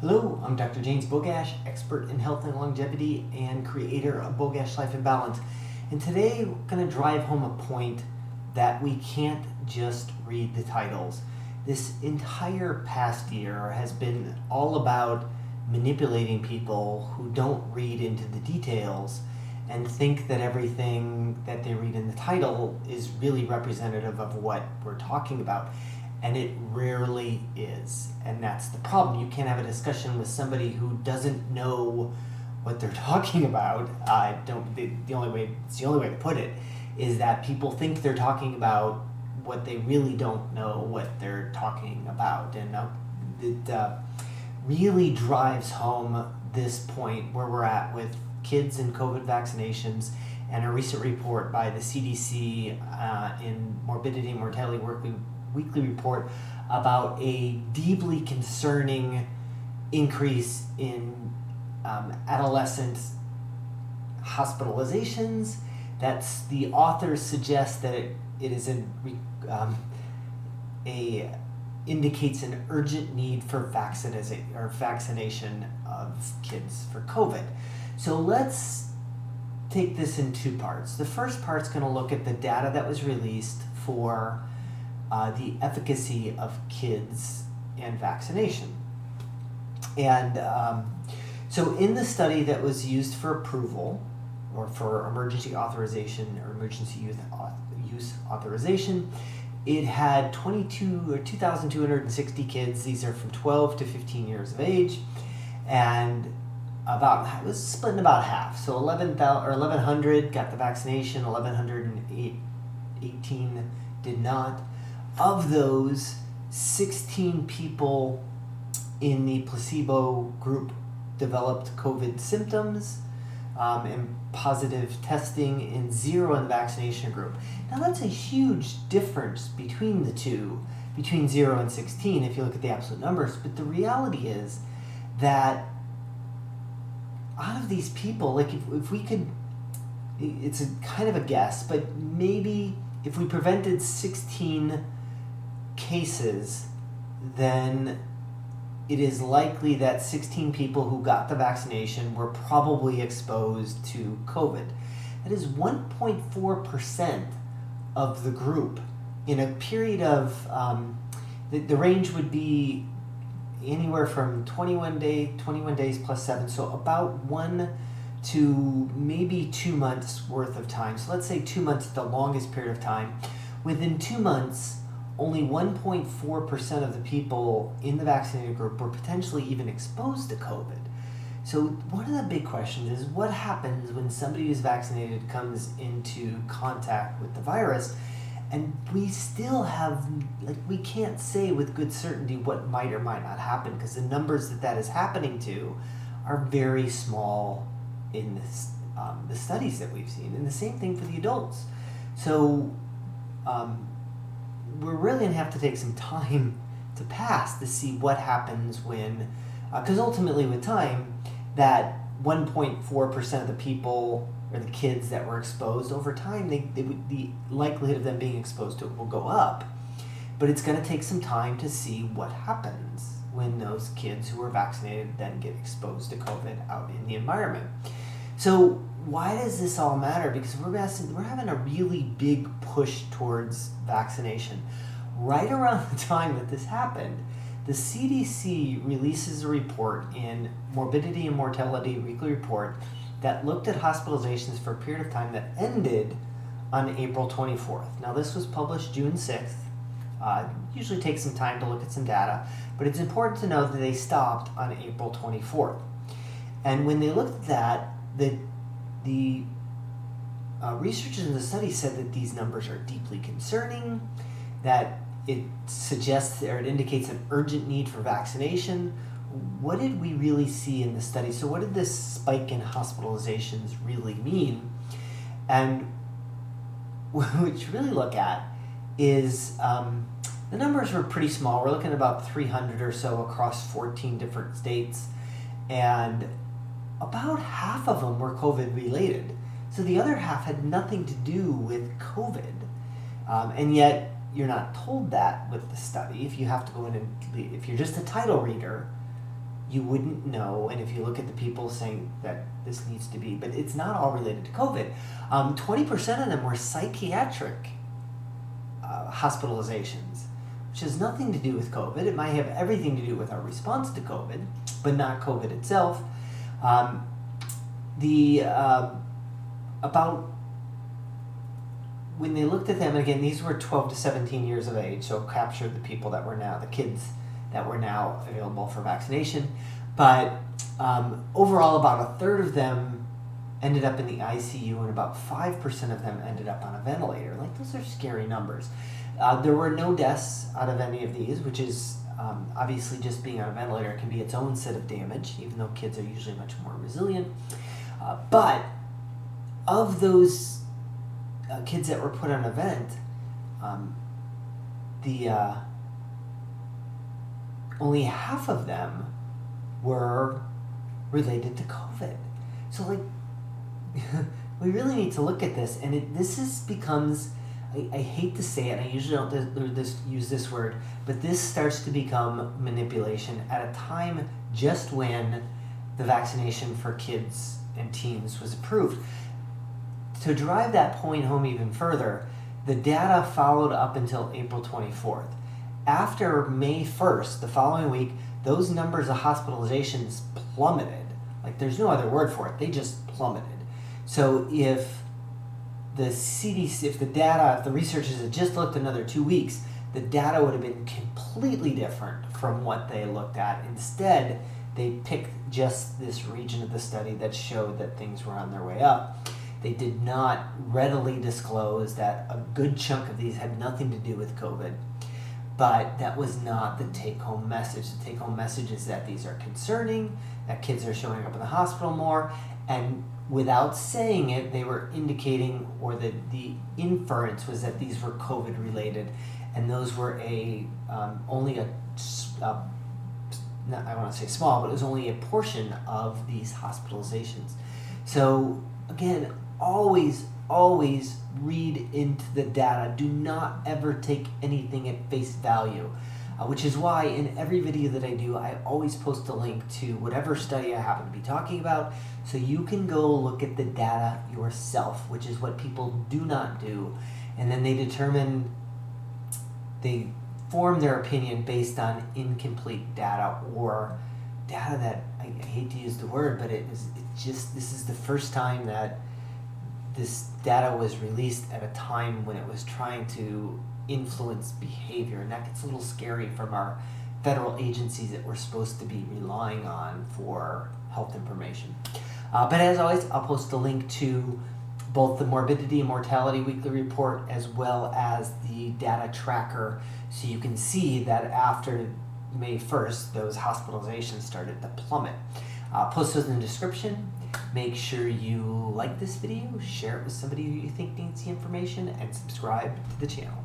Hello, I'm Dr. James Bogash, expert in health and longevity and creator of Bogash Life in Balance. And today we're going to drive home a point that we can't just read the titles. This entire past year has been all about manipulating people who don't read into the details and think that everything that they read in the title is really representative of what we're talking about. And it rarely is. And that's the problem. You can't have a discussion with somebody who doesn't know what they're talking about. The only way to put it is that people think they're talking about what they really don't know what they're talking about. And it really drives home this point where we're at with kids and COVID vaccinations, and a recent report by the CDC in Morbidity and Mortality Weekly Report about a deeply concerning increase in adolescent hospitalizations. That's the authors suggest that it is indicates an urgent need for vaccination of kids for COVID. So let's take this in two parts. The first part's going to look at the data that was released for the efficacy of kids and vaccination. And so in the study that was used for approval or for emergency authorization or emergency use authorization, it had 2,260 kids. These are from 12 to 15 years of age, and it was split in about half. So 1,100 got the vaccination, 1,118 did not. Of those, 16 people in the placebo group developed COVID symptoms and positive testing, and 0 in the vaccination group. Now that's a huge difference between the two, between 0 and 16 if you look at the absolute numbers. But the reality is that out of these people, like if we could, it's a kind of a guess, but maybe if we prevented 16 cases, then it is likely that 16 people who got the vaccination were probably exposed to COVID. That is 1.4% of the group in a period of, the range would be anywhere from 21 days plus 7, so about 1 to maybe 2 months worth of time. So let's say 2 months is the longest period of time. Within 2 months, only 1.4% of the people in the vaccinated group were potentially even exposed to COVID. So one of the big questions is what happens when somebody who's vaccinated comes into contact with the virus, and we still have, we can't say with good certainty what might or might not happen, because the numbers that is happening to are very small in this, the studies that we've seen, and the same thing for the adults. So we're really going to have to take some time to pass to see what happens when, because ultimately with time, that 1.4% of the people or the kids that were exposed over time, the likelihood of them being exposed to it will go up. But it's going to take some time to see what happens when those kids who are vaccinated then get exposed to COVID out in the environment. So why does this all matter? Because we're having a really big push towards vaccination. Right around the time that this happened, the CDC releases a report in Morbidity and Mortality Weekly Report that looked at hospitalizations for a period of time that ended on April 24th. Now this was published June 6th. Usually takes some time to look at some data, but it's important to know that they stopped on April 24th. And when they looked at that, the researchers in the study said that these numbers are deeply concerning, that it suggests or it indicates an urgent need for vaccination. What did we really see in the study? So what did this spike in hospitalizations really mean? And what we should really look at is the numbers were pretty small. We're looking at about 300 or so across 14 different states, and about half of them were COVID related. So the other half had nothing to do with COVID. And yet you're not told that with the study. If you have to go in and, if you're just a title reader, you wouldn't know. And if you look at the people saying that this needs to be, but it's not all related to COVID. 20% of them were psychiatric hospitalizations, which has nothing to do with COVID. It might have everything to do with our response to COVID, but not COVID itself. About when they looked at them, and again, these were 12 to 17 years of age, so captured the people that were now, the kids that were now available for vaccination. But overall, about a third of them ended up in the ICU, and about 5% of them ended up on a ventilator. Like, those are scary numbers. There were no deaths out of any of these, which is obviously just being on a ventilator can be its own set of damage, even though kids are usually much more resilient. But of those kids that were put on a vent, only half of them were related to COVID. So, like, we really need to look at this, and becomes, I hate to say it, I usually don't use this word, but this starts to become manipulation at a time just when the vaccination for kids and teens was approved. To drive that point home even further, the data followed up until April 24th. After May 1st, the following week, those numbers of hospitalizations plummeted. Like, there's no other word for it. They just plummeted. So if the CDC, if the researchers had just looked another 2 weeks, the data would have been completely different from what they looked at. Instead, they picked just this region of the study that showed that things were on their way up. They did not readily disclose that a good chunk of these had nothing to do with COVID, but that was not the take-home message. The take-home message is that these are concerning, that kids are showing up in the hospital more, and without saying it, they were indicating, or the inference was that these were COVID related, and those were only I want to say small, but it was only a portion of these hospitalizations. So again, always read into the data. Do not ever take anything at face value, which is why in every video that I do, I always post a link to whatever study I happen to be talking about, so you can go look at the data yourself, which is what people do not do. And then they form their opinion based on incomplete data, or data that, I hate to use the word, but this is the first time that this data was released at a time when it was trying to influence behavior, and that gets a little scary from our federal agencies that we're supposed to be relying on for health information. But as always, I'll post a link to both the Morbidity and Mortality Weekly Report as well as the data tracker, so you can see that after May 1st, those hospitalizations started to plummet. Post those in the description. Make sure you like this video, share it with somebody who you think needs the information, and subscribe to the channel.